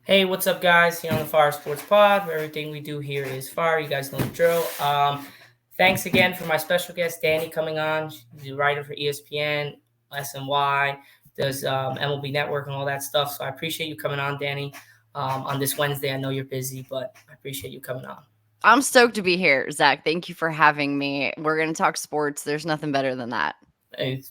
Hey, what's up, guys? Here on the Fire Sports Pod, where everything we do here is fire. You guys know the drill. Thanks again for my special guest, Dani, coming on. She's a writer for ESPN, SNY, does MLB Network and all that stuff. So I appreciate you coming on, Dani, on this Wednesday. I know you're busy, but I appreciate you coming on. I'm stoked to be here, Zach. Thank you for having me. We're going to talk sports. There's nothing better than that. I'm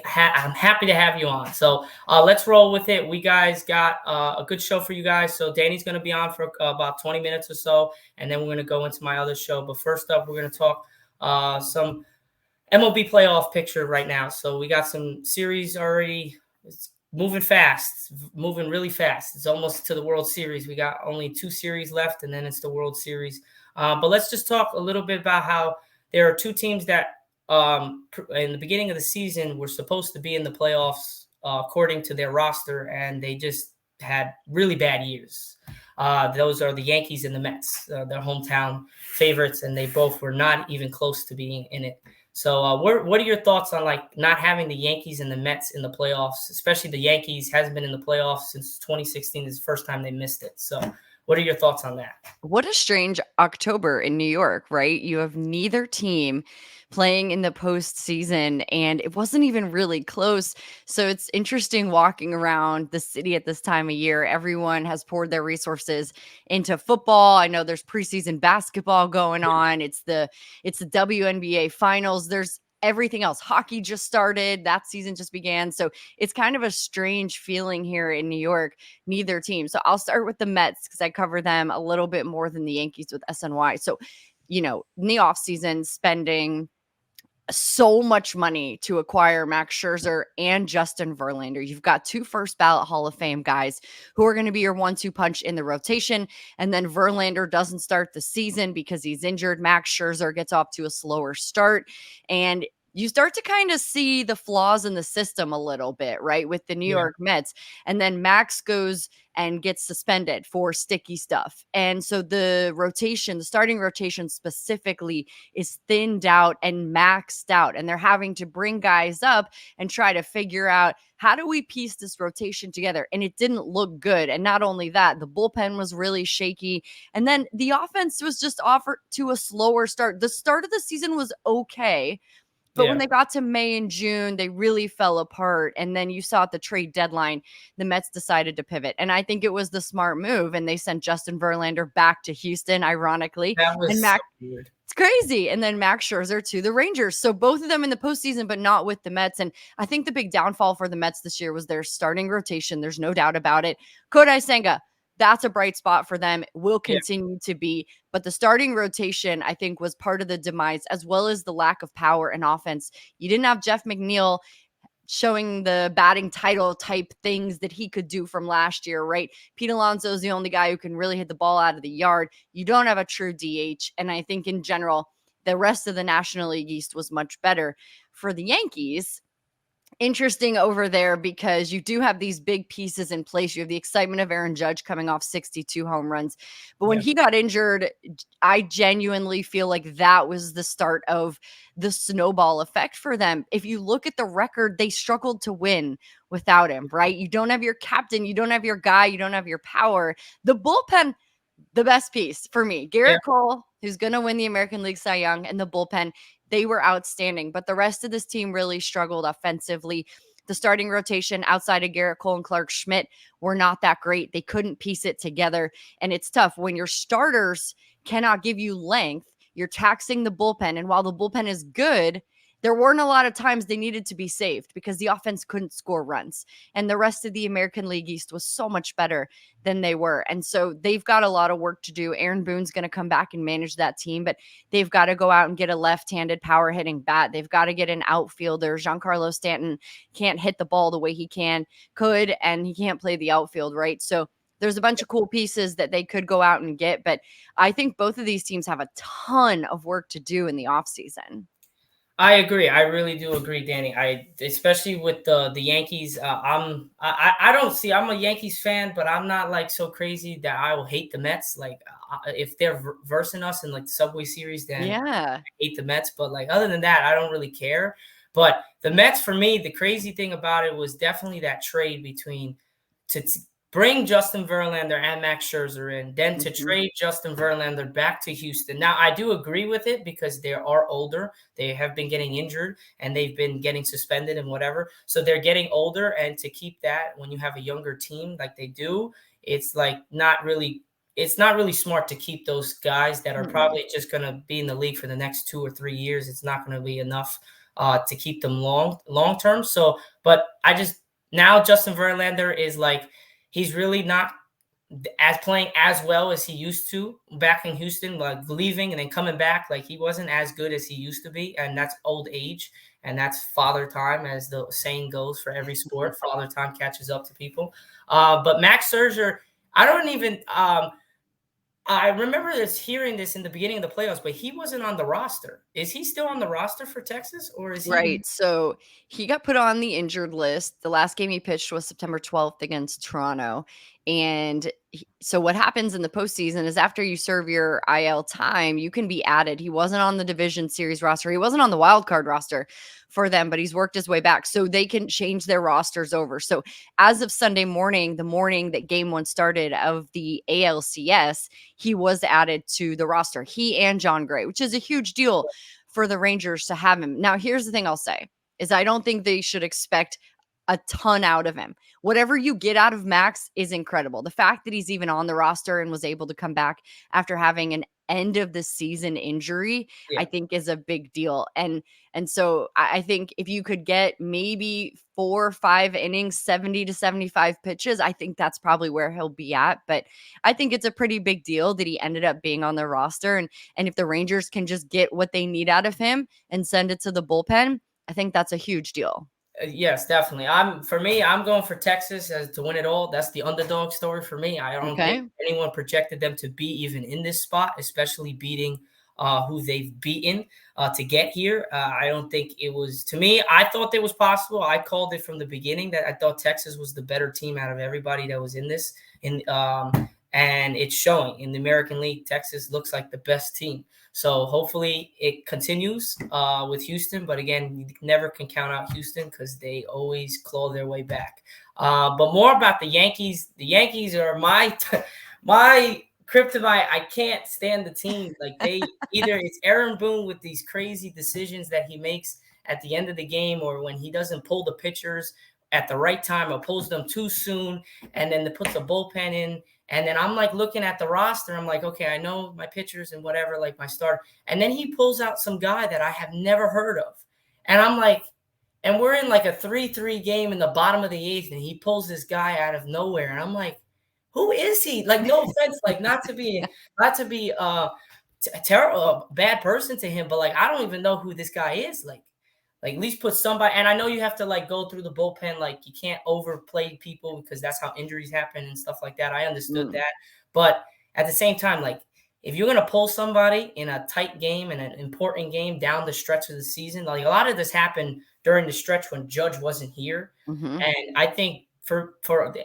happy to have you on. So let's roll with it. We guys got a good show for you guys. So Dani's going to be on for about 20 minutes or so, and then we're going to go into my other show. But first up, we're going to talk some MLB playoff picture right now. So we got some series already. It's moving fast, moving really fast. It's almost to the World Series. We got only 2 series left, and then it's the World Series. But let's just talk a little bit about how there are 2 teams that in the beginning of the season were supposed to be in the playoffs according to their roster, and they just had really bad years. Those are the Yankees and the Mets, their hometown favorites, and they both were not even close to being in it. So what are your thoughts on like not having the Yankees and the Mets in the playoffs, especially the Yankees hasn't been in the playoffs since 2016 is the first time they missed it. So what are your thoughts on that? What a strange October in New York, right? You have neither team playing in the postseason, and it wasn't even really close. So it's interesting walking around the city at this time of year. Everyone has poured their resources into football. I know there's preseason basketball going on. It's the WNBA finals. There's everything else. Hockey just started. That season just began. So it's kind of a strange feeling here in New York, neither team. So I'll start with the Mets because I cover them a little bit more than the Yankees with SNY. So, in the offseason, spending so much money to acquire Max Scherzer and Justin Verlander. You've got 2 first ballot Hall of Fame guys who are going to be your 1-2 punch in the rotation. And then Verlander doesn't start the season because he's injured. Max Scherzer gets off to a slower start. And you start to kind of see the flaws in the system a little bit, right? With the New York Mets. And then Max goes and gets suspended for sticky stuff. And so the starting rotation specifically is thinned out and maxed out. And they're having to bring guys up and try to figure out how do we piece this rotation together? And it didn't look good. And not only that, the bullpen was really shaky. And then the offense was just offered to a slower start. The start of the season was okay. But when they got to May and June, they really fell apart. And then you saw at the trade deadline, the Mets decided to pivot. And I think it was the smart move. And they sent Justin Verlander back to Houston, ironically. That was so weird. It's crazy. And then Max Scherzer to the Rangers. So both of them in the postseason, but not with the Mets. And I think the big downfall for the Mets this year was their starting rotation. There's no doubt about it. Kodai Senga, that's a bright spot for them. It will continue to be. But the starting rotation, I think, was part of the demise, as well as the lack of power and offense. You didn't have Jeff McNeil showing the batting title type things that he could do from last year, right? Pete Alonso is the only guy who can really hit the ball out of the yard. You don't have a true DH. And I think in general, the rest of the National League East was much better. For the Yankees, interesting over there because you do have these big pieces in place. You have the excitement of Aaron Judge coming off 62 home runs. But when he got injured, I genuinely feel like that was the start of the snowball effect for them. If you look at the record, they struggled to win without him, right? You don't have your captain, you don't have your guy, you don't have your power. The bullpen, the best piece for me, Garrett Cole, who's going to win the American League Cy Young, and the bullpen, they were outstanding. But the rest of this team really struggled offensively. The starting rotation outside of Garrett Cole and Clark Schmidt were not that great. They couldn't piece it together. And it's tough when your starters cannot give you length. You're taxing the bullpen. And while the bullpen is good, there weren't a lot of times they needed to be saved because the offense couldn't score runs. And the rest of the American League East was so much better than they were. And so they've got a lot of work to do. Aaron Boone's going to come back and manage that team, but they've got to go out and get a left-handed power hitting bat. They've got to get an outfielder. Giancarlo Stanton can't hit the ball the way he could, and he can't play the outfield, right? So there's a bunch of cool pieces that they could go out and get, but I think both of these teams have a ton of work to do in the offseason. I agree. I really do agree, Dani. Especially with the Yankees. I'm a Yankees fan, but I'm not like so crazy that I will hate the Mets. Like if they're versing us in like the Subway Series, then I hate the Mets. But like other than that, I don't really care. But the Mets, for me, the crazy thing about it was definitely that trade between bring Justin Verlander and Max Scherzer in, then to trade Justin Verlander back to Houston. Now, I do agree with it because they are older. They have been getting injured and they've been getting suspended and whatever. So they're getting older, and to keep that when you have a younger team like they do, it's like not really smart to keep those guys that are probably just going to be in the league for the next 2 or 3 years. It's not going to be enough to keep them long term. So, but now Justin Verlander is like, he's really not playing as well as he used to back in Houston, like leaving and then coming back. Like, he wasn't as good as he used to be, and that's old age, and that's father time, as the saying goes for every sport. Father time catches up to people. But Max Scherzer, I don't even I remember hearing this in the beginning of the playoffs, but he wasn't on the roster. Is he still on the roster for Texas, or is he? Right. So he got put on the injured list. The last game he pitched was September 12th against Toronto. And so what happens in the postseason is after you serve your IL time, you can be added. He wasn't on the division series roster. He wasn't on the wild card roster for them, but he's worked his way back so they can change their rosters over. So as of Sunday morning, the morning that game one started of the ALCS, he was added to the roster. He and John Gray, which is a huge deal for the Rangers to have him. Now, here's the thing I'll say is I don't think they should expect a ton out of him. Whatever you get out of Max is incredible. The fact that he's even on the roster and was able to come back after having an end of the season injury, I think is a big deal. And so I think if you could get maybe 4 or 5 innings, 70 to 75 pitches, I think that's probably where he'll be at. But I think it's a pretty big deal that he ended up being on the roster. And if the Rangers can just get what they need out of him and send it to the bullpen, I think that's a huge deal. Yes, definitely. I'm going for Texas to win it all. That's the underdog story for me. I don't think anyone projected them to be even in this spot, especially beating who they've beaten to get here. I don't think it was, to me, I thought it was possible. I called it from the beginning that I thought Texas was the better team out of everybody that was in this. And it's showing in the American League. Texas looks like the best team. So hopefully it continues with Houston. But again, you never can count out Houston because they always claw their way back. But more about the Yankees. The Yankees are my kryptonite. I can't stand the team. Like, either it's Aaron Boone with these crazy decisions that he makes at the end of the game, or when he doesn't pull the pitchers at the right time or pulls them too soon, and then puts a bullpen in. And then I'm like looking at the roster. I'm like, okay, I know my pitchers and whatever, like my starter. And then he pulls out some guy that I have never heard of. And I'm like, and we're in like a 3-3 game in the bottom of the 8th, and he pulls this guy out of nowhere. And I'm like, who is he? Like, no offense, like not to be a terrible, bad person to him, but like, I don't even know who this guy is. Like at least put somebody. And I know you have to like go through the bullpen. Like, you can't overplay people because that's how injuries happen and stuff like that. I understood that. But at the same time, like, if you're going to pull somebody in a tight game and an important game down the stretch of the season, like a lot of this happened during the stretch when Judge wasn't here. And I think for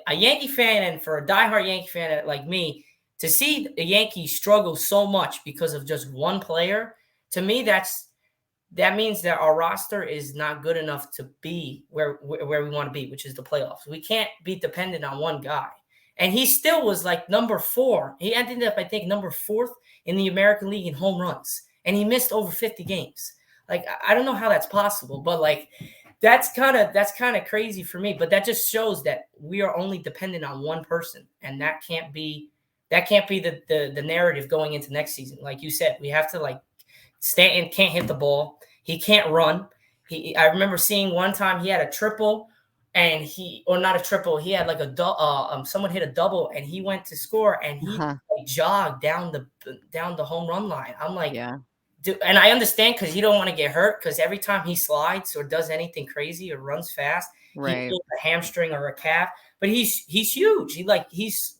a Yankee fan and for a diehard Yankee fan like me, to see the Yankees struggle so much because of just one player, to me, that means that our roster is not good enough to be where we want to be, which is the playoffs. We can't be dependent on one guy. And he still was like number 4. He ended up, I think, number 4th in the American League in home runs. And he missed over 50 games. Like, I don't know how that's possible, but like, that's kind of crazy for me. But that just shows that we are only dependent on one person. And that can't be the narrative going into next season. Like you said, we have to like, Stanton can't hit the ball. He can't run. I remember seeing one time he had a triple, and not a triple. He had like someone hit a double, and he went to score, and he jogged down the home run line. I'm like, dude, and I understand because he don't want to get hurt, because every time he slides or does anything crazy or runs fast, he pulls a hamstring or a calf. But he's huge. He's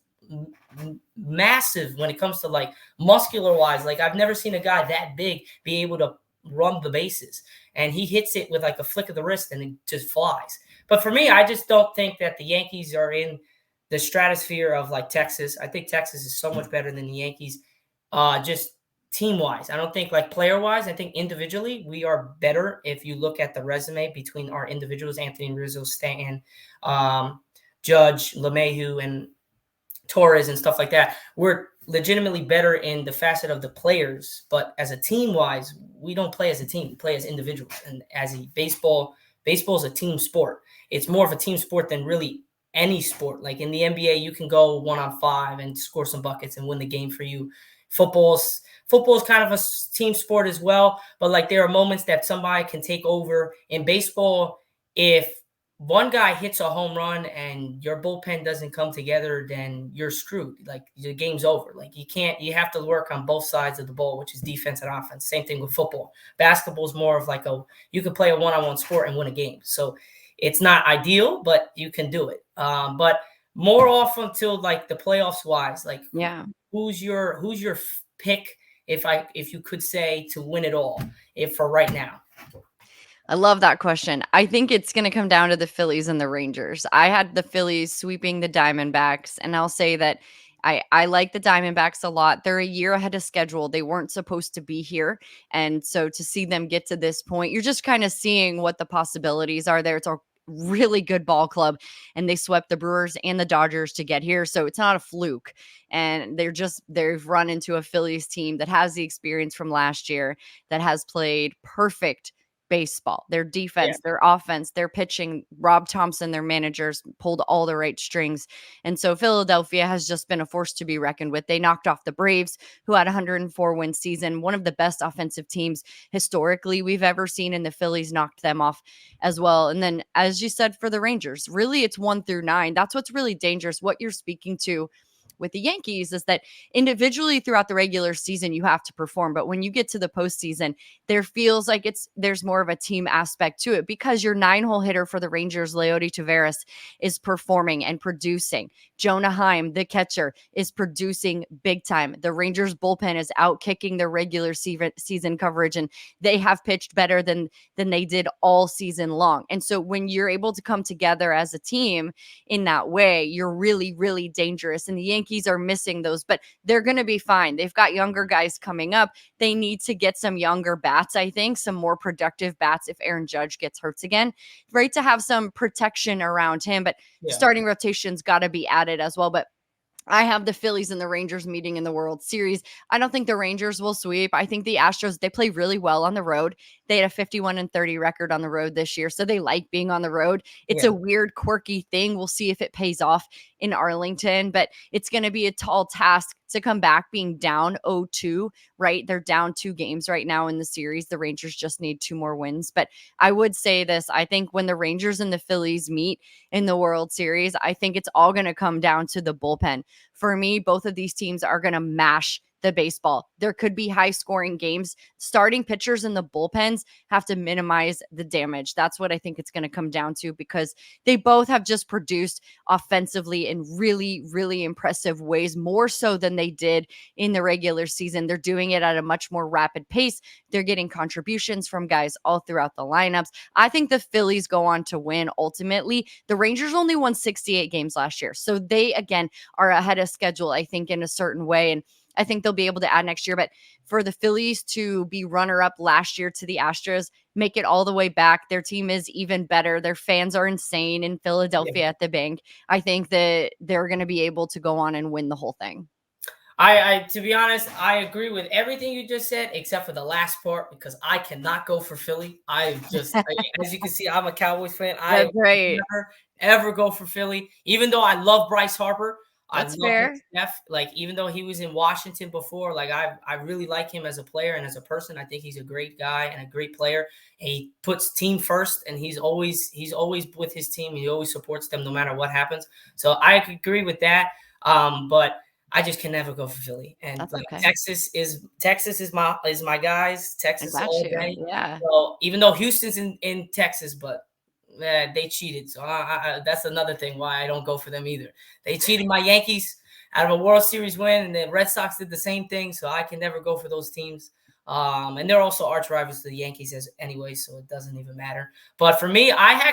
massive when it comes to like muscular wise. Like, I've never seen a guy that big be able to run the bases, and he hits it with like a flick of the wrist and it just flies. But for me, I just don't think that the Yankees are in the stratosphere of like Texas. I think Texas is so much better than the Yankees, just team wise. I don't think like player wise. I think individually we are better if you look at the resume between our individuals: Anthony Rizzo, Stanton, Judge, LeMahieu, Torres and stuff like that. We're legitimately better in the facet of the players, but as a team wise, we don't play as a team. We play as individuals. And as a baseball is a team sport. It's more of a team sport than really any sport. Like in the NBA, you can go 1-on-5 and score some buckets and win the game for you. Football's kind of a team sport as well, but like there are moments that somebody can take over. In baseball, if one guy hits a home run and your bullpen doesn't come together, then you're screwed. Like the game's over. Like you have to work on both sides of the ball, which is defense and offense. Same thing with football. Basketball is more of like you can play a one-on-one sport and win a game. So it's not ideal, but you can do it. But more often till like the playoffs wise, like who's your pick if you could say to win it all for right now? I love that question. I think it's going to come down to the Phillies and the Rangers. I had the Phillies sweeping the Diamondbacks, and I'll say that I like the Diamondbacks a lot. They're a year ahead of schedule. They weren't supposed to be here. And so to see them get to this point, you're just kind of seeing what the possibilities are there. It's a really good ball club, and they swept the Brewers and the Dodgers to get here. So it's not a fluke. And they've run into a Phillies team that has the experience from last year, that has played perfect baseball. Their defense, their offense, their pitching, Rob Thompson, their managers pulled all the right strings. And so Philadelphia has just been a force to be reckoned with. They knocked off the Braves, who had a 104-win season, one of the best offensive teams historically we've ever seen, and the Phillies knocked them off as well. And then, as you said, for the Rangers, really it's 1-9. That's what's really dangerous. What you're speaking to with the Yankees is that individually throughout the regular season, you have to perform. But when you get to the postseason, there feels like there's more of a team aspect to it, because your 9-hole hitter for the Rangers, Leody Taveras, is performing and producing. Jonah Heim, the catcher, is producing big time. The Rangers bullpen is out kicking their regular season coverage, and they have pitched better than they did all season long. And so when you're able to come together as a team in that way, you're really, really dangerous. And the Yankees are missing those, but they're going to be fine. They've got younger guys coming up. They need to get some younger bats, I think, some more productive bats if Aaron Judge gets hurt again, right? To have some protection around him, but starting rotation's got to be added as well. But I have the Phillies and the Rangers meeting in the World Series. I don't think the Rangers will sweep. I think the Astros, they play really well on the road. They had a 51-30 record on the road this year, so they like being on the road. It's a weird, quirky thing. We'll see if it pays off in Arlington, but it's going to be a tall task to come back being down 0-2, right? They're down 2 games right now in the series. The Rangers just need 2 more wins. But I would say this, I think when the Rangers and the Phillies meet in the World Series, I think it's all going to come down to the bullpen. For me, both of these teams are going to mash the baseball. There could be high scoring games. Starting pitchers in the bullpens have to minimize the damage. That's what I think it's going to come down to, because they both have just produced offensively in really, really impressive ways, more so than they did in the regular season. They're doing it at a much more rapid pace. They're getting contributions from guys all throughout the lineups. I think the Phillies go on to win ultimately. The Rangers only won 68 games last year. So they, again, are ahead of schedule, I think, in a certain way. And I think they'll be able to add next year. But for the Phillies to be runner-up last year to the Astros, make it all the way back, their team is even better. Their fans are insane in Philadelphia at the bank. I think that they're going to be able to go on and win the whole thing. I to be honest, I agree with everything you just said, except for the last part, because I cannot go for Philly. As you can see, I'm a Cowboys fan. I never, ever go for Philly, even though I love Bryce Harper. That's fair. Jeff. Like, even though he was in Washington before, like I really like him as a player and as a person. I think he's a great guy and a great player. He puts team first, and he's always with his team. He always supports them no matter what happens. So I agree with that. But I just can never go for Philly. And Texas is my guys. Texas all day. Yeah. So even though Houston's in Texas, but they cheated. So that's another thing why I don't go for them either. They cheated my Yankees out of a World Series win, and the Red Sox did the same thing. So I can never go for those teams. And they're also arch rivals to the Yankees anyway, so it doesn't even matter. But for me, I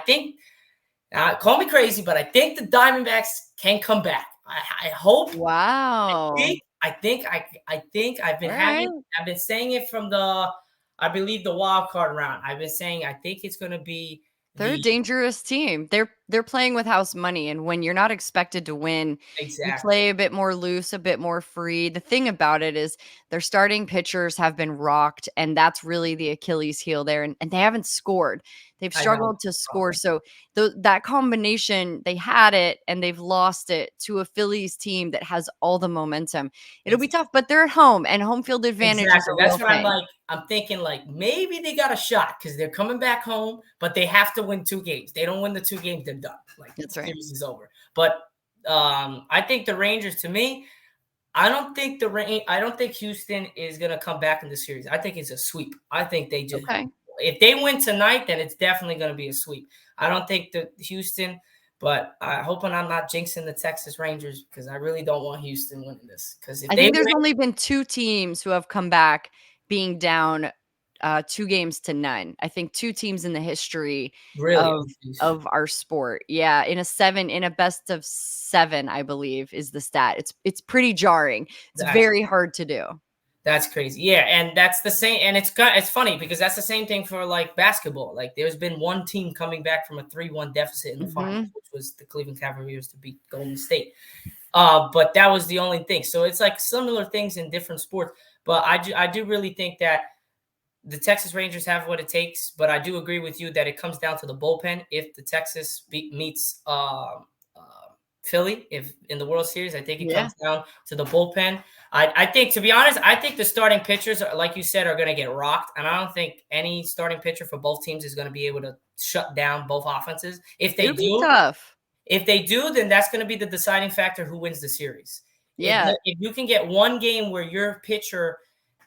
think, call me crazy, but I think the Diamondbacks can come back. I hope. Wow. I think I've been saying it from I believe the wild card round. I've been saying I think it's going to be. They're a dangerous team. They're they're playing with house money, and when you're not expected to win, you Exactly. play a bit more loose, a bit more free. The thing about it is their starting pitchers have been rocked, and that's really the Achilles heel there, and they haven't scored. They've I know. struggled to score, so that combination, they had it, and they've lost it to a Phillies team that has all the momentum. It'll be tough, but they're at home, and home field advantage is Exactly. a That's real what I'm thing. like. I'm thinking like maybe they got a shot because they're coming back home, but they have to win 2 games. They don't win the 2 games, they're done. Like That's the right. series is over. But I think the Rangers, to me, I don't think Houston is gonna come back in the series. I think it's a sweep. I think they just Okay. if they win tonight, then it's definitely gonna be a sweep. I don't think that Houston, but I hoping I'm not jinxing the Texas Rangers because I really don't want Houston winning this. Because if I they think there's win, only been 2 teams who have come back being down, 2 games to none. I think 2 teams in the history really, of oh, geez. of our sport. Yeah, in a best of 7, I believe, is the stat. It's pretty jarring. It's That's very hard to do. That's crazy. Yeah, and that's the same. And it's funny because that's the same thing for like basketball. Like there's been one team coming back from a 3-1 deficit in the finals, Mhm. which was the Cleveland Cavaliers to beat Golden State. But that was the only thing. So it's like similar things in different sports. But I do really think that the Texas Rangers have what it takes. But I do agree with you that it comes down to the bullpen. If the Texas meets Philly, if in the World Series, I think it Yeah. comes down to the bullpen. I think, to be honest, I think the starting pitchers, like you said, are going to get rocked, and I don't think any starting pitcher for both teams is going to be able to shut down both offenses. It'll be tough. If they do, then that's going to be the deciding factor who wins the series. Yeah. If you can get one game where your pitcher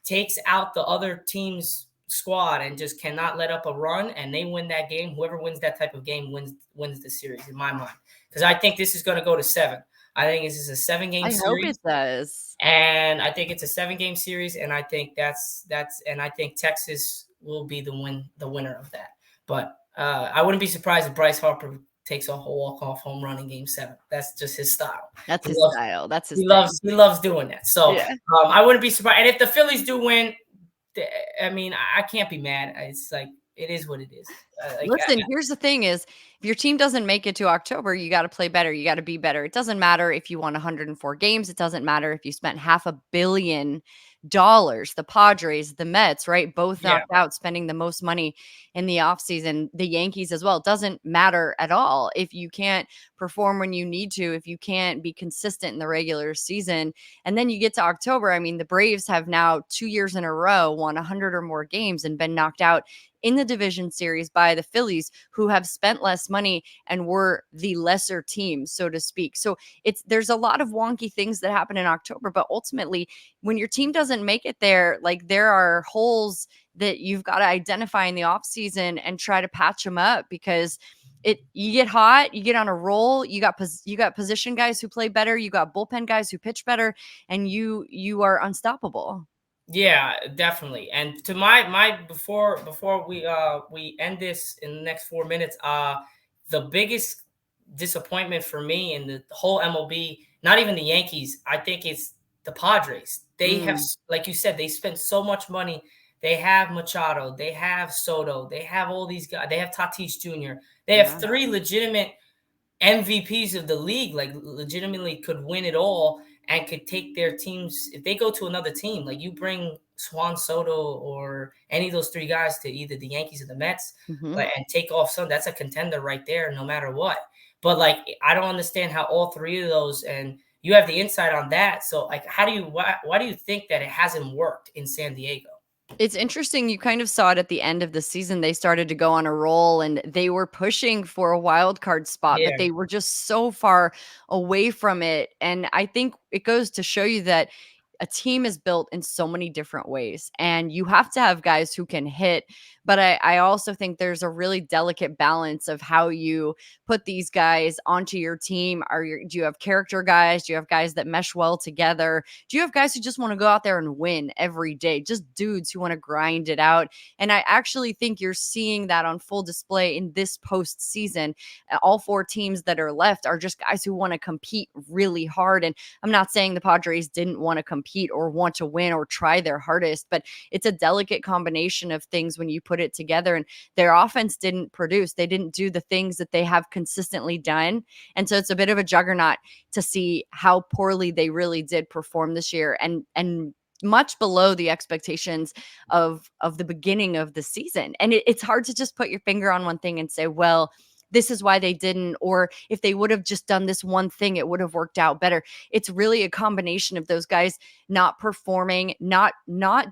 takes out the other team's squad and just cannot let up a run, and they win that game, whoever wins that type of game wins the series, in my mind. Because I think this is going to go to 7. I think this is a 7-game I hope series. it does. And I think it's a 7-game series, and I think and I think Texas will be the winner of that. But I wouldn't be surprised if Bryce Harper takes a whole walk-off home run in Game 7. That's just his style. That's He his loves style. That's his he thing. loves doing that. So Yeah. I wouldn't be surprised. And if the Phillies do win, I mean, I can't be mad. It's like it is what it is. Listen, here's the thing is, if your team doesn't make it to October, you gotta play better, you gotta be better. It doesn't matter if you won 104 games, it doesn't matter if you spent $500 million. The Padres, the Mets, right? Both Yeah, knocked out, spending the most money in the offseason. The Yankees as well. It doesn't matter at all if you can't perform when you need to, if you can't be consistent in the regular season. And then you get to October. I mean, the Braves have now 2 years in a row won 100 or more games and been knocked out in the division series by the Phillies, who have spent less money and were the lesser team, so to speak. So there's a lot of wonky things that happen in October, but ultimately, when your team doesn't make it there, like there are holes that you've got to identify in the offseason and try to patch them up, because you get hot, you get on a roll, you got position guys who play better, you got bullpen guys who pitch better, and you are unstoppable. yeah, definitely. And to my before we end this in the next 4 minutes, the biggest disappointment for me in the whole MLB, not even the Yankees, I think it's the Padres. They have, Mm, like you said, they spent so much money. They have Machado, they have Soto, they have all these guys, they have Tatis Jr. They have yeah. 3 legitimate MVPs of the league, like legitimately could win it all and could take their teams. If they go to another team, like you bring Juan Soto or any of those 3 guys to either the Yankees or the Mets, Mhm. like, and take off some, that's a contender right there, no matter what. But like, I don't understand how all 3 of those, and you have the insight on that. So like, why do you think that it hasn't worked in San Diego? It's interesting. You kind of saw it at the end of the season. They started to go on a roll and they were pushing for a wild card spot, but Yeah, they were just so far away from it. And I think it goes to show you that a team is built in so many different ways, and you have to have guys who can hit. But I also think there's a really delicate balance of how you put these guys onto your team. Do you have character guys? Do you have guys that mesh well together? Do you have guys who just want to go out there and win every day? Just dudes who want to grind it out. And I actually think you're seeing that on full display in this postseason. All 4 teams that are left are just guys who want to compete really hard. And I'm not saying the Padres didn't want to compete or want to win or try their hardest, but it's a delicate combination of things when you put put it together, and their offense didn't produce. They didn't do the things that they have consistently done. And so it's a bit of a juggernaut to see how poorly they really did perform this year, and much below the expectations of the beginning of the season. And it's hard to just put your finger on one thing and say, well, this is why they didn't, or if they would have just done this one thing, it would have worked out better. It's really a combination of those guys not performing, not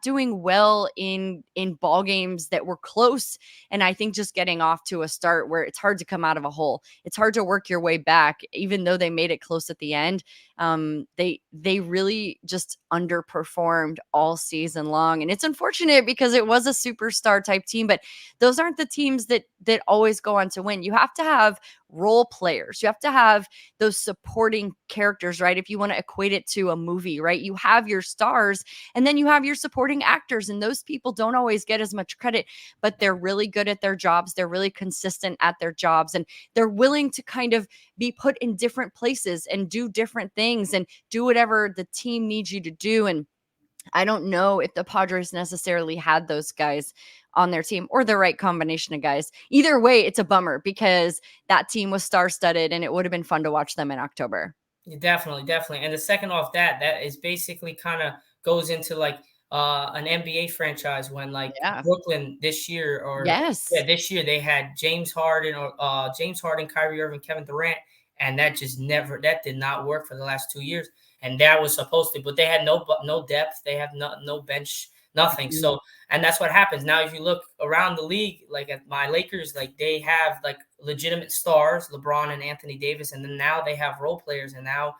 doing well in ball games that were close. And I think just getting off to a start where it's hard to come out of a hole. It's hard to work your way back, even though they made it close at the end. They really just underperformed all season long. And it's unfortunate because it was a superstar type team, but those aren't the teams that always go on to win. You have to have role players. You have to have those supporting characters, right? If you want to equate it to a movie, right? You have your stars and then you have your supporting actors, and those people don't always get as much credit, but they're really good at their jobs. They're really consistent at their jobs, and they're willing to kind of be put in different places and do different things and do whatever the team needs you to do. And I don't know if the Padres necessarily had those guys on their team or the right combination of guys. Either way, it's a bummer because that team was star-studded and it would have been fun to watch them in October. Yeah, definitely. And the second off that is basically kind of goes into like an NBA franchise when like Brooklyn this year this year they had James Harden, Kyrie Irving, Kevin Durant, and that did not work for the last 2 years. And that was supposed to, but they had no depth. They have no bench, nothing. Mm-hmm. So, and that's what happens. Now, if you look around the league, like at my Lakers, like they have like legitimate stars, LeBron and Anthony Davis. And then now they have role players. And now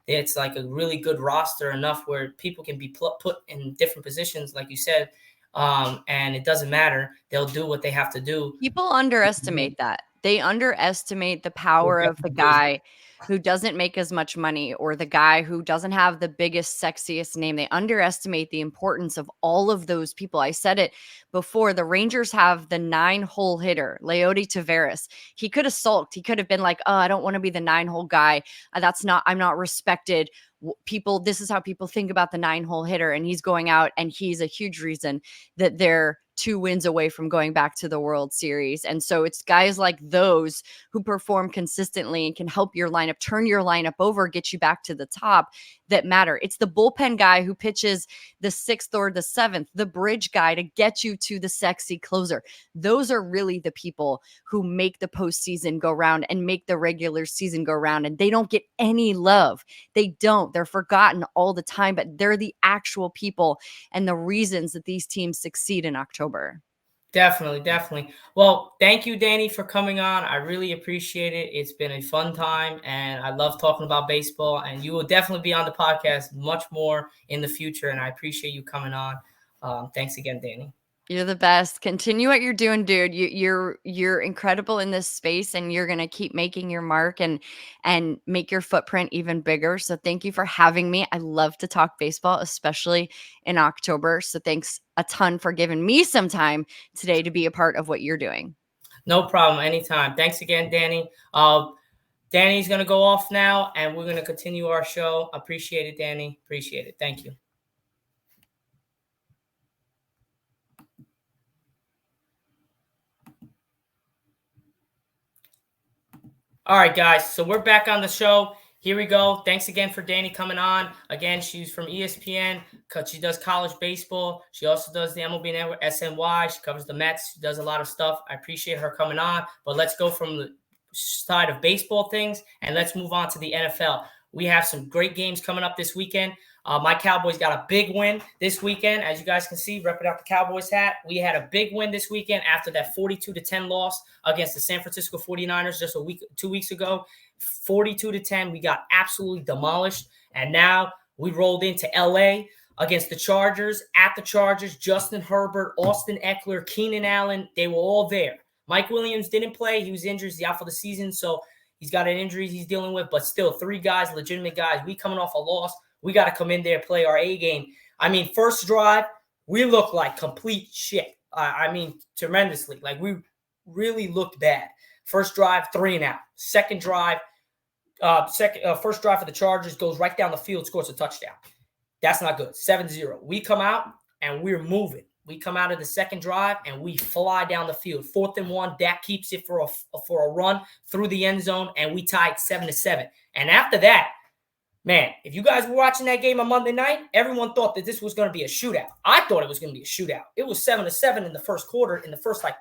it's like a really good roster enough where people can be put in different positions, like you said. And it doesn't matter. They'll do what they have to do. People underestimate that. They underestimate the power of the guy who doesn't make as much money or the guy who doesn't have the biggest, sexiest name. They underestimate the importance of all of those people. I said it before. The Rangers have the 9-hole hitter, Leody Taveras. He could have sulked. He could have been like, oh, I don't want to be the 9-hole guy. I'm not respected. People, this is how people think about the 9-hole hitter. And he's going out and he's a huge reason that they're 2 wins away from going back to the World Series. And so it's guys like those who perform consistently and can help your lineup, turn your lineup over, get you back to the top that matter. It's the bullpen guy who pitches the 6th or the 7th, the bridge guy to get you to the sexy closer. Those are really the people who make the postseason go round and make the regular season go round. And they don't get any love. They don't. They're forgotten all the time, but they're the actual people and the reasons that these teams succeed in October. Definitely. Well, thank you, Dani, for coming on. I really appreciate it. It's been a fun time, and I love talking about baseball. And you will definitely be on the podcast much more in the future, and I appreciate you coming on. Thanks again, Dani. You're the best. Continue what you're doing, dude. You're incredible in this space, and you're gonna keep making your mark and make your footprint even bigger. So thank you for having me. I love to talk baseball, especially in October. So thanks a ton for giving me some time today to be a part of what you're doing. No problem. Anytime. Thanks again, Dani. Dani's gonna go off now, and we're gonna continue our show. Appreciate it, Dani. Appreciate it. Thank you. All right, guys. So we're back on the show. Here we go. Thanks again for Dani coming on. Again, she's from ESPN because she does college baseball. She also does the MLB Network, SNY. She covers the Mets. She does a lot of stuff. I appreciate her coming on. But let's go from the side of baseball things and let's move on to the NFL. We have some great games coming up this weekend. My Cowboys got a big win this weekend. As you guys can see, repping out the Cowboys hat. We had a big win this weekend after that 42-10 loss against the San Francisco 49ers just 2 weeks ago. 42-10. We got absolutely demolished. And now we rolled into LA against the Chargers. At the Chargers, Justin Herbert, Austin Eckler, Keenan Allen, they were all there. Mike Williams didn't play. He was injured. He's out for the season. So he's got an injury he's dealing with. But still, 3 guys, legitimate guys. We coming off a loss. We got to come in there, play our A game. I mean, first drive, we look like complete shit. I mean, tremendously. Like, we really looked bad. First drive, 3 and out. Second drive, first drive for the Chargers goes right down the field, scores a touchdown. That's not good. 7-0. We come out, and we're moving. We come out of the second drive and we fly down the field. 4th and 1. Dak keeps it for a run through the end zone, and we tied 7-7. And after that, man, if you guys were watching that game on Monday night, everyone thought that this was going to be a shootout. I thought it was going to be a shootout. It was 7-7 in the first quarter, in the first first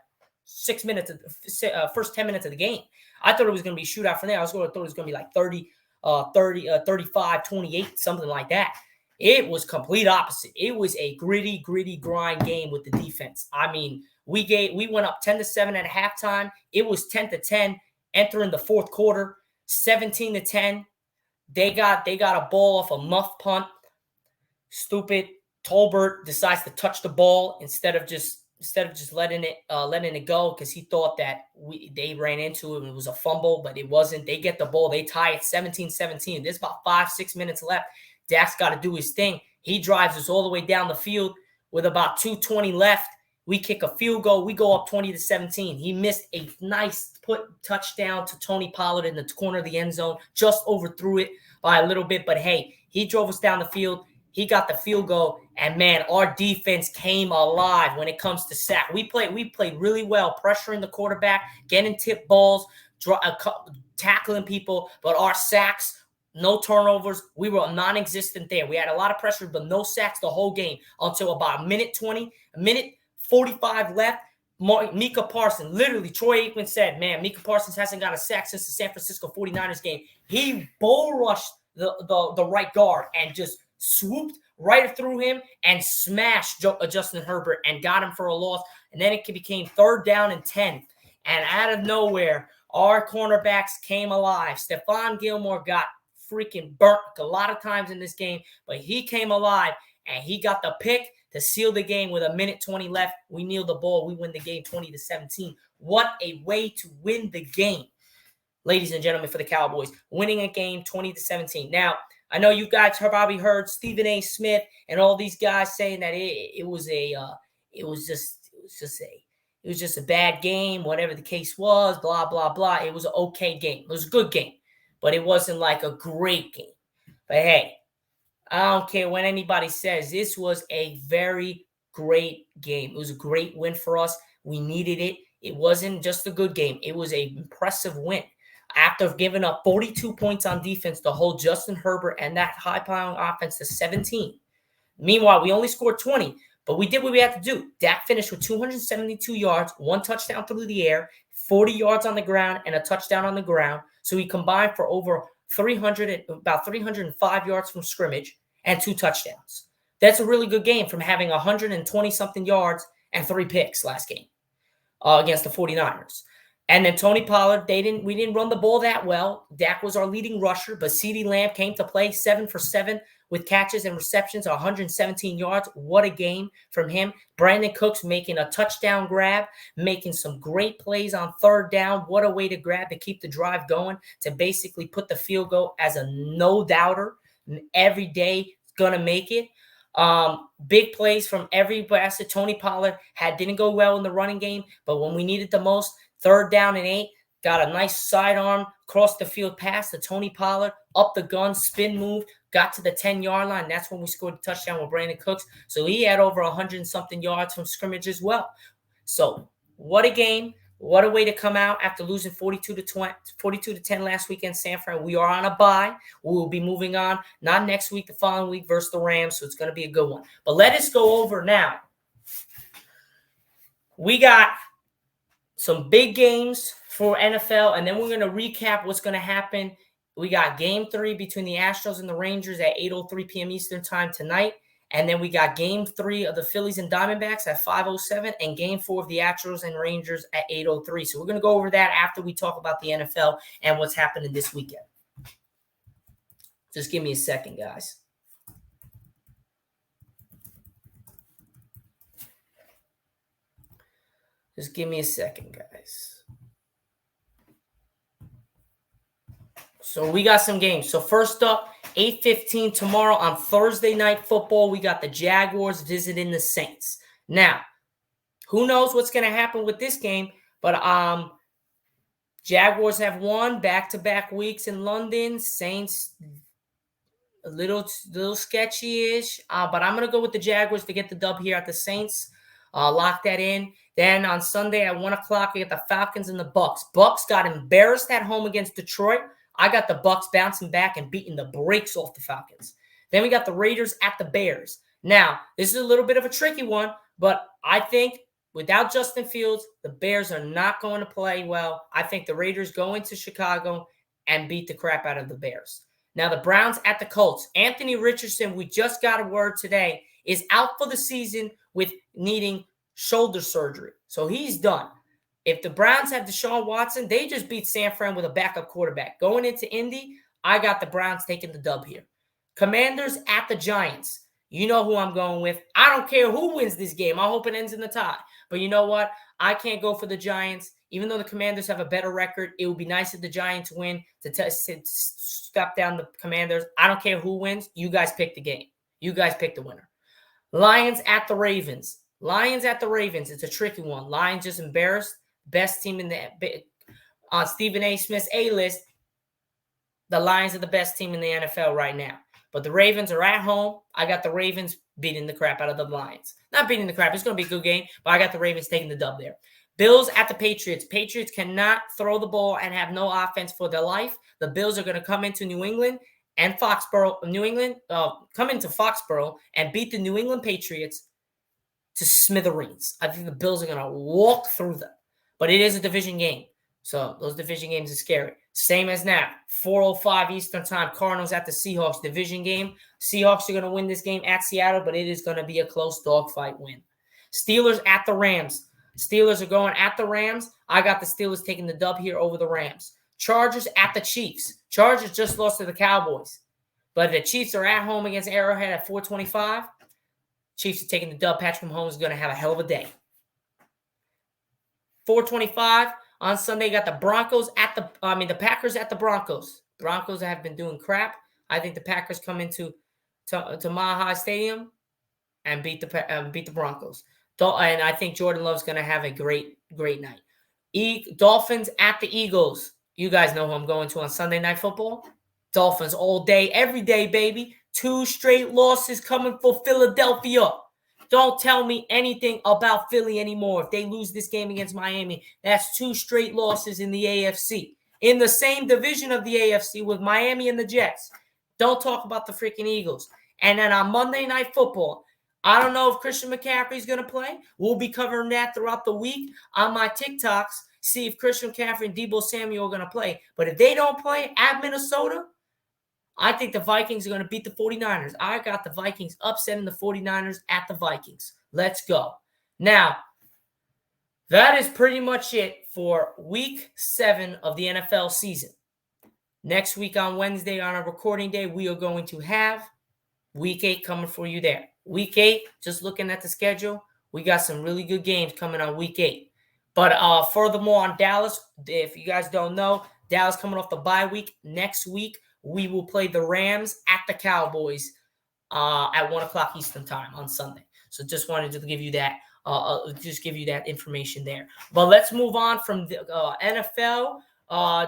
10 minutes of the game. I thought it was going to be a shootout from there. I thought it was going to be like 35, 28, something like that. It was complete opposite. It was a gritty grind game with the defense. I mean, we went up 10-7 at halftime. It was 10-10 entering the fourth quarter, 17-10. They got a ball off a muff punt. Stupid Tolbert decides to touch the ball instead of just letting it go, because he thought that they ran into it and it was a fumble, but it wasn't. They get the ball. They tie it 17-17. There's about 5-6 minutes left. Dak's got to do his thing. He drives us all the way down the field with about 2:20 left. We kick a field goal. We go up 20-17. He missed a nice touchdown to Tony Pollard in the corner of the end zone. Just overthrew it by a little bit. But, hey, he drove us down the field. He got the field goal. And, man, our defense came alive when it comes to sack. We played really well, pressuring the quarterback, getting tip balls, tackling people. But our sacks, no turnovers, we were non-existent there. We had a lot of pressure, but no sacks the whole game until about minute 45 left. Micah Parsons, literally, Troy Aikman said, man, Micah Parsons hasn't got a sack since the San Francisco 49ers game. He bull rushed the right guard and just swooped right through him and smashed Justin Herbert and got him for a loss. And then it became 3rd down and 10. And out of nowhere, our cornerbacks came alive. Stephon Gilmore got freaking burnt a lot of times in this game, but he came alive and he got the pick to seal the game with 1:20 left. We kneel the ball. We win the game 20-17. What a way to win the game, ladies and gentlemen, for the Cowboys. Winning a game 20-17. Now, I know you guys have probably heard Stephen A. Smith and all these guys saying that it was just a bad game, whatever the case was, blah, blah, blah. It was an okay game. It was a good game, but it wasn't like a great game. But hey, I don't care what anybody says. This was a very great game. It was a great win for us. We needed it. It wasn't just a good game. It was an impressive win. After giving up 42 points on defense to hold Justin Herbert and that high-powered offense to 17. Meanwhile, we only scored 20, but we did what we had to do. Dak finished with 272 yards, 1 touchdown through the air, 40 yards on the ground, and a touchdown on the ground. So he combined for over about 305 yards from scrimmage and 2 touchdowns. That's a really good game from having 120-something yards and 3 picks last game against the 49ers. And then Tony Pollard, we didn't run the ball that well. Dak was our leading rusher, but CeeDee Lamb came to play 7 for 7 with catches and receptions, 117 yards. What a game from him. Brandon Cooks making a touchdown grab, making some great plays on 3rd down. What a way to grab to keep the drive going, to basically put the field goal as a no-doubter. Every day going to make it. Big plays from every basket. Tony Pollard didn't go well in the running game, but when we needed the most, 3rd down and 8, got a nice sidearm, cross the field pass to Tony Pollard, up the gun, spin move, got to the 10-yard line. That's when we scored the touchdown with Brandon Cooks. So he had over 100-something yards from scrimmage as well. So what a game. What a way to come out after losing 42-10 last week in San Fran. We are on a bye. We will be moving on, not next week, the following week versus the Rams. So it's going to be a good one. But let us go over now. We got some big games for NFL, and then we're going to recap what's going to happen. We got Game 3 between the Astros and the Rangers at 8:03 p.m. Eastern Time tonight. And then we got Game 3 of the Phillies and Diamondbacks at 5:07 and Game 4 of the Astros and Rangers at 8:03. So we're going to go over that after we talk about the NFL and what's happening this weekend. Just give me a second, guys. Just give me a second, guys. So we got some games. So first up, 8:15 tomorrow on Thursday Night Football, we got the Jaguars visiting the Saints. Now, who knows what's going to happen with this game, but Jaguars have won back-to-back weeks in London. Saints, a little sketchy-ish, but I'm going to go with the Jaguars to get the dub here at the Saints. Lock that in. Then on Sunday at 1 o'clock, we got the Falcons and the Bucks. Bucks got embarrassed at home against Detroit. I got the Bucks bouncing back and beating the brakes off the Falcons. Then we got the Raiders at the Bears. Now, this is a little bit of a tricky one, but I think without Justin Fields, the Bears are not going to play well. I think the Raiders go into Chicago and beat the crap out of the Bears. Now, the Browns at the Colts. Anthony Richardson, we just got a word today, is out for the season with needing shoulder surgery. So he's done. If the Browns have Deshaun Watson, they just beat San Fran with a backup quarterback. Going into Indy, I got the Browns taking the dub here. Commanders at the Giants. You know who I'm going with. I don't care who wins this game. I hope it ends in the tie. But you know what? I can't go for the Giants. Even though the Commanders have a better record, it would be nice if the Giants win to step down the Commanders. I don't care who wins. You guys pick the game. You guys pick the winner. Lions at the Ravens. Lions at the Ravens. It's a tricky one. Lions just embarrassed. Best team in the on Stephen A. Smith's A-list. The Lions are the best team in the NFL right now. But the Ravens are at home. I got the Ravens beating the crap out of the Lions. Not beating the crap. It's going to be a good game. But I got the Ravens taking the dub there. Bills at the Patriots. Patriots cannot throw the ball and have no offense for their life. The Bills are going to come into New England and Foxborough. Come into Foxborough and beat the New England Patriots to smithereens. I think the Bills are going to walk through them. But it is a division game. So those division games are scary. Same as now. 4:05 Eastern time. Cardinals at the Seahawks division game. Seahawks are going to win this game at Seattle, but it is going to be a close dogfight win. Steelers at the Rams. Steelers are going at the Rams. I got the Steelers taking the dub here over the Rams. Chargers at the Chiefs. Chargers just lost to the Cowboys. But the Chiefs are at home against Arrowhead at 4:25. Chiefs are taking the dub. Patrick Mahomes is going to have a hell of a day. 4:25 on Sunday. Got the Packers at the Broncos. Broncos have been doing crap. I think the Packers come into Mile High Stadium and beat the Broncos. And I think Jordan Love's going to have a great night. Dolphins at the Eagles. You guys know who I'm going to on Sunday Night Football. Dolphins all day, every day, baby. 2 straight losses coming for Philadelphia. Don't tell me anything about Philly anymore. If they lose this game against Miami, that's 2 straight losses in the AFC. In the same division of the AFC with Miami and the Jets. Don't talk about the freaking Eagles. And then on Monday Night Football, I don't know if Christian McCaffrey's going to play. We'll be covering that throughout the week on my TikToks. See if Christian McCaffrey and Deebo Samuel are going to play. But if they don't play at Minnesota, I think the Vikings are going to beat the 49ers. I got the Vikings upsetting the 49ers at the Vikings. Let's go. Now, that is pretty much it for Week 7 of the NFL season. Next week on Wednesday on our recording day, we are going to have Week 8 coming for you there. Week 8, just looking at the schedule, we got some really good games coming on Week 8. But furthermore on Dallas, if you guys don't know, Dallas coming off the bye week. Next week, we will play the Rams at the Cowboys at 1 o'clock Eastern time on Sunday. So just wanted to give you that, information there. But let's move on from the NFL.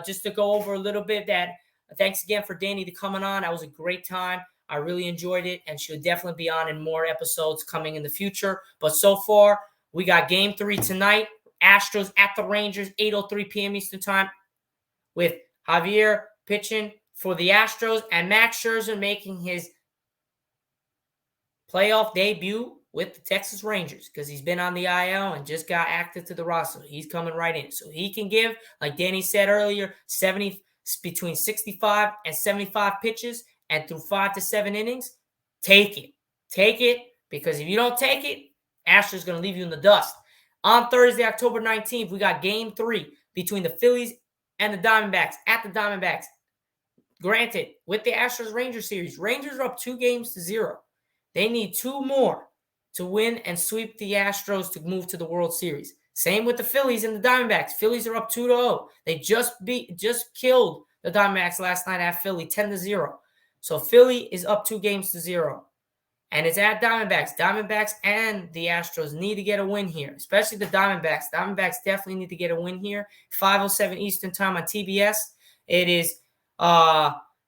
Just to go over a little bit that. Thanks again for Dani coming on. That was a great time. I really enjoyed it, and she'll definitely be on in more episodes coming in the future. But so far, we got Game 3 tonight. Astros at the Rangers, 8:03 p.m. Eastern time, with Javier pitching for the Astros and Max Scherzer making his playoff debut with the Texas Rangers because he's been on the IL and just got active to the roster. He's coming right in. So he can give, like Dani said earlier, between 65 and 75 pitches and through 5 to 7 innings. Take it. Take it, because if you don't take it, Astros going to leave you in the dust. On Thursday, October 19th, we got Game 3 between the Phillies and the Diamondbacks at the Diamondbacks. Granted, with the Astros-Rangers series, Rangers are up 2-0. They need 2 more to win and sweep the Astros to move to the World Series. Same with the Phillies and the Diamondbacks. Phillies are up 2-0. They just killed the Diamondbacks last night at Philly, 10-0. So Philly is up 2-0. And it's at Diamondbacks. Diamondbacks and the Astros need to get a win here, especially the Diamondbacks. Diamondbacks definitely need to get a win here. 5:07 Eastern time on TBS. It is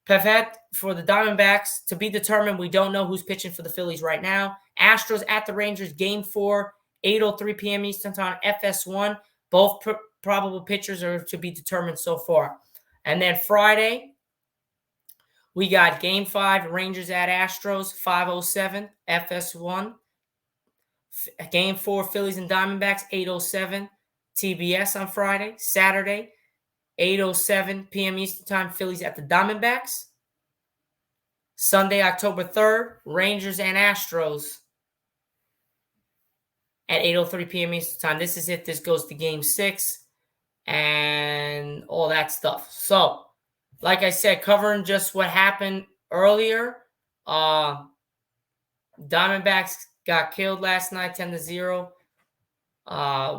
perfect for the Diamondbacks to be determined. We don't know who's pitching for the Phillies right now. Astros at the Rangers, Game 4 8:03 p.m. Eastern Time, FS1. Both probable pitchers are to be determined so far. And then Friday, we got Game 5, Rangers at Astros, 5:07, FS1. Game 4, Phillies and Diamondbacks, 8:07, TBS on Friday. Saturday, 8:07 p.m. Eastern Time, Phillies at the Diamondbacks. Sunday, October 3rd, Rangers and Astros at 8:03 p.m. Eastern Time. This is it. This goes to Game 6 and all that stuff. So, like I said, covering just what happened earlier, Diamondbacks got killed last night, 10-0,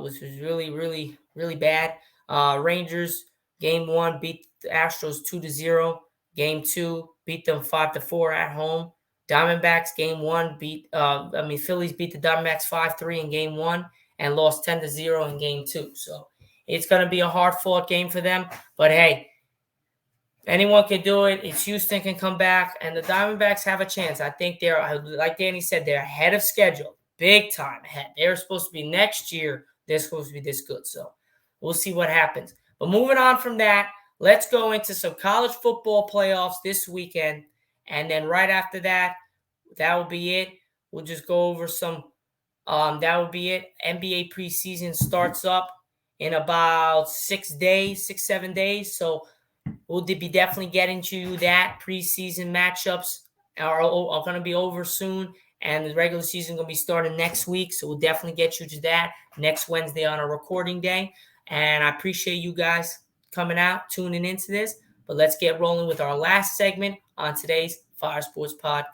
which was really, really, really bad. Rangers, Game 1, beat the Astros 2-0. Game 2, beat them 5-4 at home. Diamondbacks, Game 1, Phillies beat the Diamondbacks 5-3 in Game 1 and lost 10-0 in Game 2. So it's going to be a hard-fought game for them. But, hey, anyone can do it. It's Houston can come back, and the Diamondbacks have a chance. I think they're, like Danny said, they're ahead of schedule, big time ahead. They're supposed to be next year. They're supposed to be this good. So we'll see what happens. But moving on from that, let's go into some college football playoffs this weekend, and then right after that, that will be it. We'll just go over some. That will be it. NBA preseason starts up in about 6, 7 days. So we'll be definitely getting to that. Preseason matchups are going to be over soon, and the regular season is going to be starting next week. So we'll definitely get you to that next Wednesday on a recording day. And I appreciate you guys coming out, tuning into this. But let's get rolling with our last segment on today's Fire Sports Pod.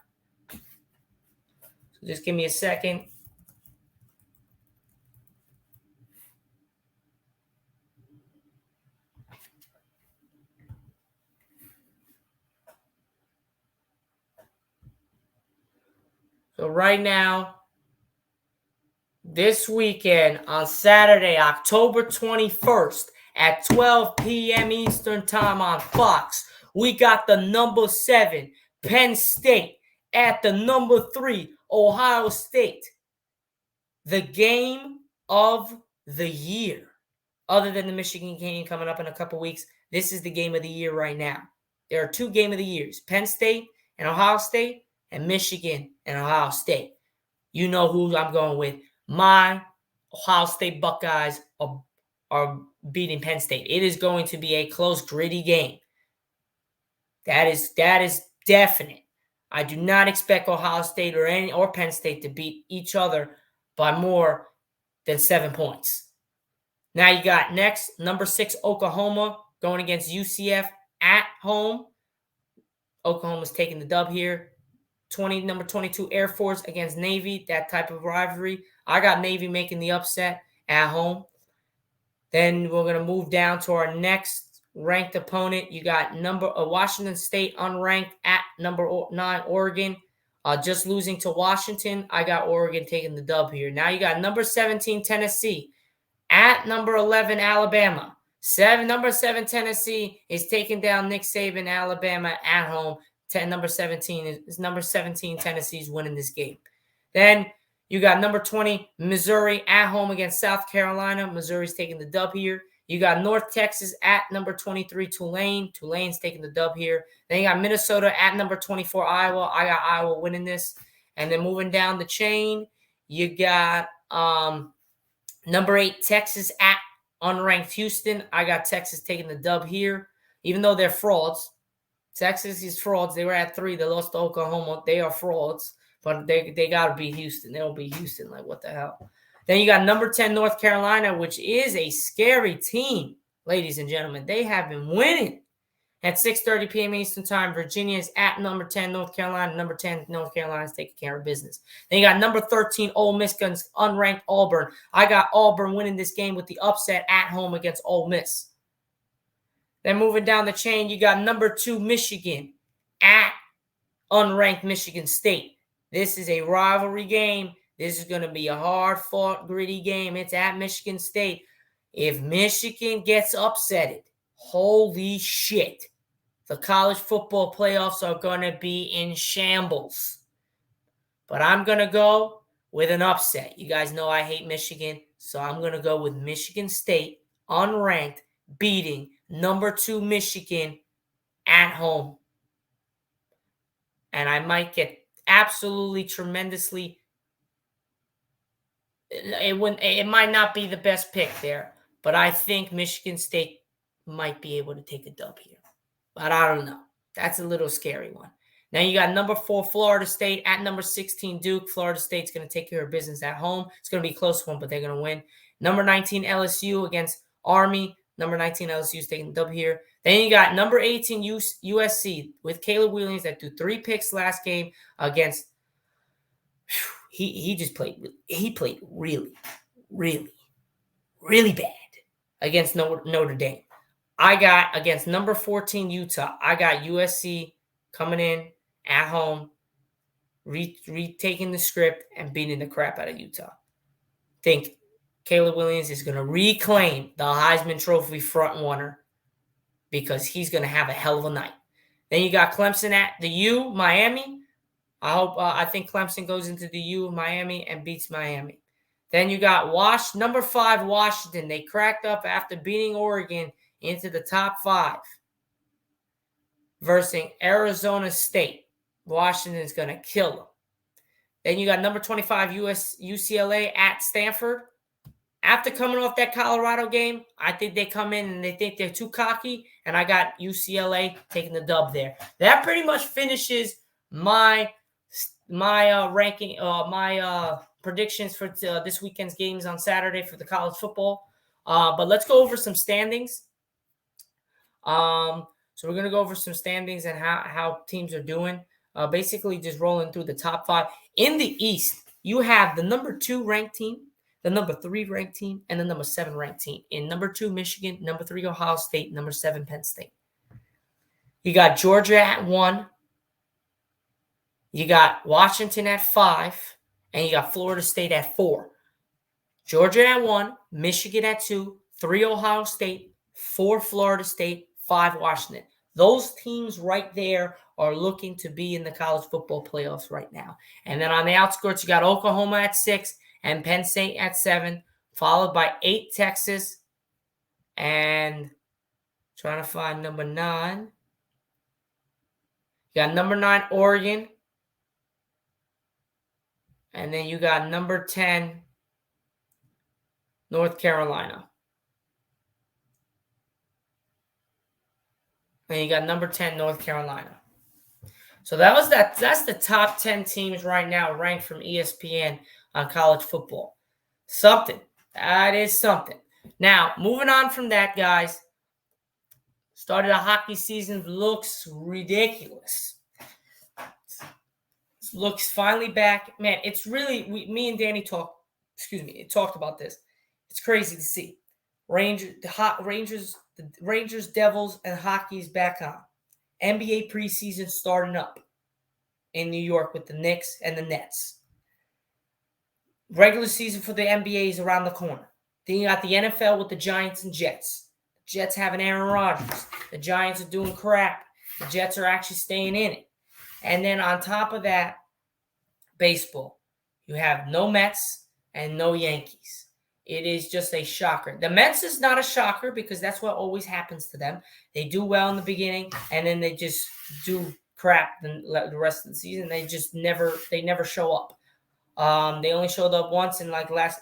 So just give me a second. So right now, this weekend on Saturday, October 21st at 12 p.m. Eastern Time on Fox, we got the number 7 Penn State at the number 3 Ohio State. The game of the year. Other than the Michigan game coming up in a couple weeks, this is the game of the year right now. There are 2 game of the years, Penn State and Ohio State, and Michigan and Ohio State. You know who I'm going with. My Ohio State Buckeyes are beating Penn State. It is going to be a close, gritty game. That is definite. I do not expect Ohio State or Penn State to beat each other by more than 7 points. Now you got next, number 6 Oklahoma going against UCF at home. Oklahoma's taking the dub here. Number 22 Air Force against Navy, that type of rivalry. I got Navy making the upset at home. Then we're going to move down to our next ranked opponent. You got Washington State unranked at number 9 Oregon. Just losing to Washington. I got Oregon taking the dub here. Now you got number 17 Tennessee at number 11 Alabama. Number 7 Tennessee is taking down Nick Saban, Alabama at home. Number 17 Tennessee's winning this game. Then you got number 20 Missouri at home against South Carolina. Missouri's taking the dub here. You got North Texas at number 23 Tulane. Tulane's taking the dub here. Then you got Minnesota at number 24 Iowa. I got Iowa winning this. And then moving down the chain, you got number 8 Texas at unranked Houston. I got Texas taking the dub here, even though they're frauds. Texas is frauds. They were at 3. They lost to Oklahoma. They are frauds, but they got to beat Houston. They'll beat Houston. Like, what the hell? Then you got number 10 North Carolina, which is a scary team, ladies and gentlemen. They have been winning. At 6:30 p.m. Eastern Time, Virginia is at number 10 North Carolina. Number 10 North Carolina is taking care of business. Then you got number 13 Ole Miss against unranked Auburn. I got Auburn winning this game with the upset at home against Ole Miss. Then moving down the chain, you got number 2 Michigan at unranked Michigan State. This is a rivalry game. This is going to be a hard-fought, gritty game. It's at Michigan State. If Michigan gets upsetted, holy shit, the college football playoffs are going to be in shambles. But I'm going to go with an upset. You guys know I hate Michigan, so I'm going to go with Michigan State, unranked, beating number 2 Michigan at home. And I might get absolutely tremendously. It might not be the best pick there, but I think Michigan State might be able to take a dub here. But I don't know. That's a little scary one. Now you got number 4 Florida State at number 16 Duke. Florida State's going to take care of business at home. It's going to be a close one, but they're going to win. Number 19 LSU against Army. Number 19 LSU is taking the dub here. Then you got number 18 USC with Caleb Williams that threw 3 picks last game against. He played really, really, really bad against Notre Dame. I got against number 14 Utah. I got USC coming in at home, retaking the script and beating the crap out of Utah. Think Caleb Williams is going to reclaim the Heisman Trophy front runner because he's going to have a hell of a night. Then you got Clemson at the U, Miami. I think Clemson goes into the U of Miami and beats Miami. Then you got number 5 Washington. They cracked up after beating Oregon into the top 5 versus Arizona State. Washington's going to kill them. Then you got number 25 UCLA at Stanford. After coming off that Colorado game, I think they come in and they think they're too cocky, and I got UCLA taking the dub there. That pretty much finishes my ranking, my predictions for this weekend's games on Saturday for the college football. But let's go over some standings. So we're going to go over some standings and how teams are doing. Basically just rolling through the top 5. In the East, you have the number 2 ranked team, the number 3 ranked team, and the number 7 ranked team. In number 2, Michigan, number 3, Ohio State, number 7, Penn State. You got Georgia at 1. You got Washington at 5. And you got Florida State at 4. Georgia at 1, Michigan at 2, 3 Ohio State, 4 Florida State, 5 Washington. Those teams right there are looking to be in the college football playoffs right now. And then on the outskirts, you got Oklahoma at 6 and Penn State at 7, followed by 8 Texas and trying to find number 9. You got number 9 Oregon. And then you got number 10 North Carolina. And you got number 10 North Carolina. So that's the top 10 teams right now ranked from ESPN on college football. Something. That is something. Now, moving on from that, guys. Started a hockey season. Looks ridiculous. Looks finally back. Man, it's really, me and Danny talked about this. It's crazy to see. Rangers, Devils, and hockey's back on. NBA preseason starting up in New York with the Knicks and the Nets. Regular season for the NBA is around the corner. Then you got the NFL with the Giants and Jets. The Jets having Aaron Rodgers. The Giants are doing crap. The Jets are actually staying in it. And then on top of that, baseball. You have no Mets and no Yankees. It is just a shocker. The Mets is not a shocker because that's what always happens to them. They do well in the beginning, and then they just do crap the rest of the season. They never show up. They only showed up once in like last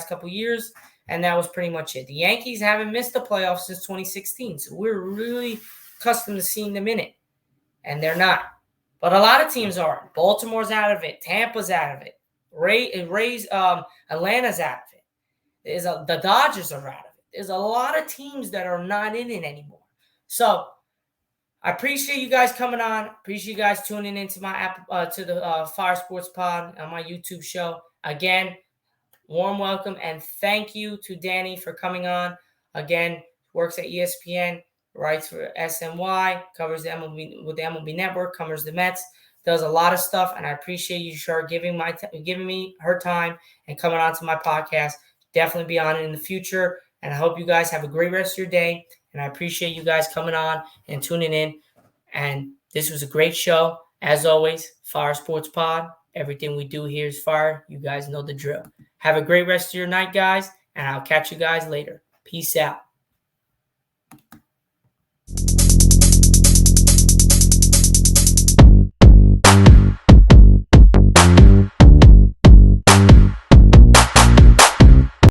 couple years, and that was pretty much it. The Yankees haven't missed the playoffs since 2016, so we're really accustomed to seeing them in it, and they're not. But a lot of teams are. Baltimore's out of it. Tampa's out of it. Atlanta's out of it. The Dodgers are out of it. There's a lot of teams that are not in it anymore. So I appreciate you guys coming on. Appreciate you guys tuning into my to the Fire Sports Pod on my YouTube show. Again, warm welcome and thank you to Danny for coming on. Again, works at ESPN, writes for SNY, covers the MLB with the MLB Network, covers the Mets, does a lot of stuff, and I appreciate you, Shar, giving me her time and coming on to my podcast. Definitely be on it in the future, and I hope you guys have a great rest of your day, and I appreciate you guys coming on and tuning in, and this was a great show. As always, Fire Sports Pod. Everything we do here is fire. You guys know the drill. Have a great rest of your night, guys, and I'll catch you guys later. Peace out.